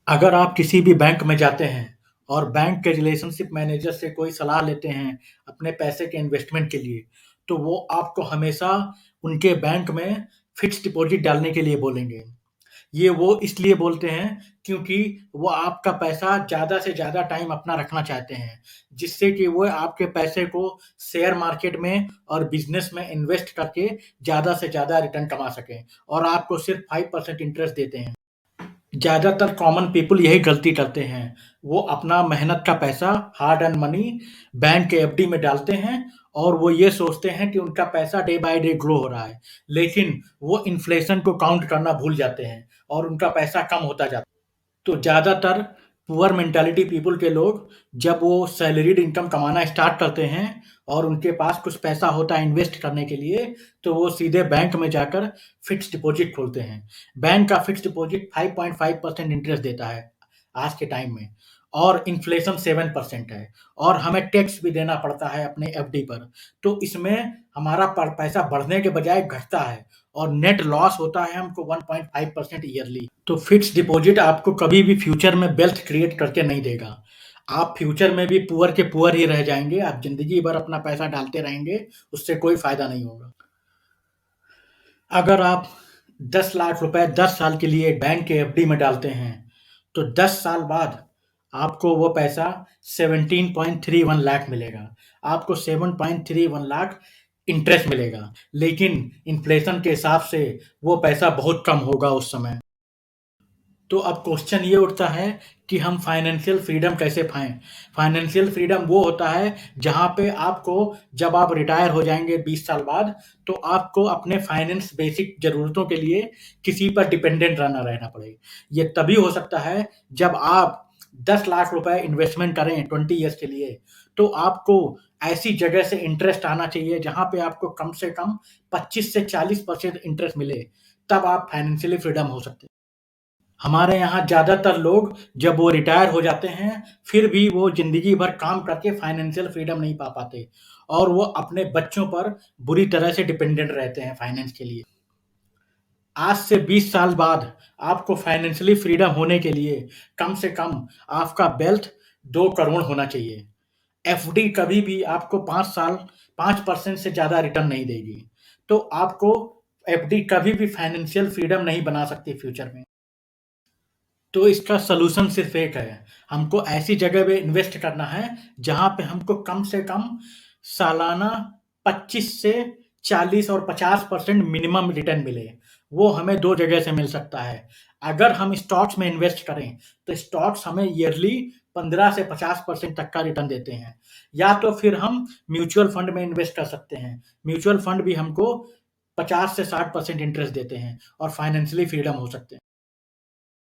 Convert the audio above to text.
अगर आप किसी भी बैंक में जाते हैं और बैंक के रिलेशनशिप मैनेजर से कोई सलाह लेते हैं अपने पैसे के इन्वेस्टमेंट के लिए, तो वो आपको हमेशा उनके बैंक में फिक्स्ड डिपॉज़िट डालने के लिए बोलेंगे। ये वो इसलिए बोलते हैं क्योंकि वो आपका पैसा ज़्यादा से ज़्यादा टाइम अपना रखना चाहते हैं, जिससे कि वो आपके पैसे को शेयर मार्केट में और बिज़नेस में इन्वेस्ट करके ज़्यादा से ज़्यादा रिटर्न कमा सकें और आपको सिर्फ़ 5% इंटरेस्ट देते हैं। ज़्यादातर कॉमन पीपल यही गलती करते हैं। वो अपना मेहनत का पैसा, हार्ड अर्न्ड मनी बैंक के एफडी में डालते हैं और वो ये सोचते हैं कि उनका पैसा डे बाय डे ग्रो हो रहा है। लेकिन वो इन्फ्लेशन को काउंट करना भूल जाते हैं और उनका पैसा कम होता जाता है। तो ज़्यादातर पुअर मेंटालिटी पीपल के लोग जब वो सैलरीड इनकम कमाना स्टार्ट करते हैं और उनके पास कुछ पैसा होता है इन्वेस्ट करने के लिए, तो वो सीधे बैंक में जाकर फिक्स्ड डिपॉज़िट खोलते हैं। बैंक का फिक्स्ड डिपॉज़िट 5.5% इंटरेस्ट देता है आज के टाइम में और इन्फ्लेशन 7% है और हमें टैक्स भी देना पड़ता है अपने एफडी पर। तो इसमें हमारा प पैसा बढ़ने के बजाय घटता है और नेट लॉस होता है हमको 1.5% ईयरली। तो फिक्स्ड डिपॉज़िट आपको कभी भी फ्यूचर में वेल्थ क्रिएट करके नहीं देगा। आप फ्यूचर में भी पुअर के पुअर ही रह जाएँगे, आप ज़िंदगी भर अपना पैसा डालते रहेंगे, उससे कोई फ़ायदा नहीं होगा। अगर आप 10 लाख रुपए 10 साल के लिए बैंक के एफडी में डालते हैं, तो 10 साल बाद आपको वो पैसा 17.31 लाख मिलेगा। आपको 7.31 लाख इंटरेस्ट मिलेगा, लेकिन इन्फ्लेशन के हिसाब से वो पैसा बहुत कम होगा उस समय। तो अब क्वेश्चन ये उठता है कि हम फाइनेंशियल फ्रीडम कैसे पाएँ? फाइनेंशियल फ्रीडम वो होता है जहाँ पे आपको जब आप रिटायर हो जाएँगे 20 साल बाद, तो आपको अपने फाइनेंस बेसिक ज़रूरतों के लिए किसी पर डिपेंडेंट रहना पड़े। ये तभी हो सकता है जब आप 10 लाख रुपए इन्वेस्टमेंट करें 20 ईयर्स के लिए, तो आपको ऐसी जगह से इंटरेस्ट आना चाहिए जहाँ पे आपको कम से कम 25 से 40% इंटरेस्ट मिले, तब आप फाइनेंशियली फ्रीडम हो सकते हैं। हमारे यहाँ ज़्यादातर लोग जब वो रिटायर हो जाते हैं, फिर भी वो ज़िंदगी भर काम करके फाइनेंशियल फ्रीडम नहीं पा पाते और वो अपने बच्चों पर बुरी तरह से डिपेंडेंट रहते हैं फाइनेंस के लिए। आज से 20 साल बाद आपको फाइनेंशियली फ्रीडम होने के लिए कम से कम आपका वेल्थ 2 करोड़ होना चाहिए। एफडी कभी भी आपको 5 साल 5% से ज़्यादा रिटर्न नहीं देगी। तो आपको एफडी कभी भी फाइनेंशियल फ्रीडम नहीं बना सकती फ्यूचर में। तो इसका सॉल्यूशन सिर्फ़ एक है, हमको ऐसी जगह पे इन्वेस्ट करना है, जहाँ पे हमको कम से कम सालाना 25 से 40 और 50% मिनिमम रिटर्न मिले। वो हमें 2 जगह से मिल सकता है। अगर हम स्टॉक्स में इन्वेस्ट करें, तो स्टॉक्स हमें ईयरली 15 से 50% तक का रिटर्न देते हैं। या तो फिर हम म्यूचुअल फंड में इन्वेस्ट कर सकते हैं। म्यूचुअल फंड भी हमको 50 से 60% इंटरेस्ट देते हैं और फाइनेंशियली फ्रीडम हो सकते हैं।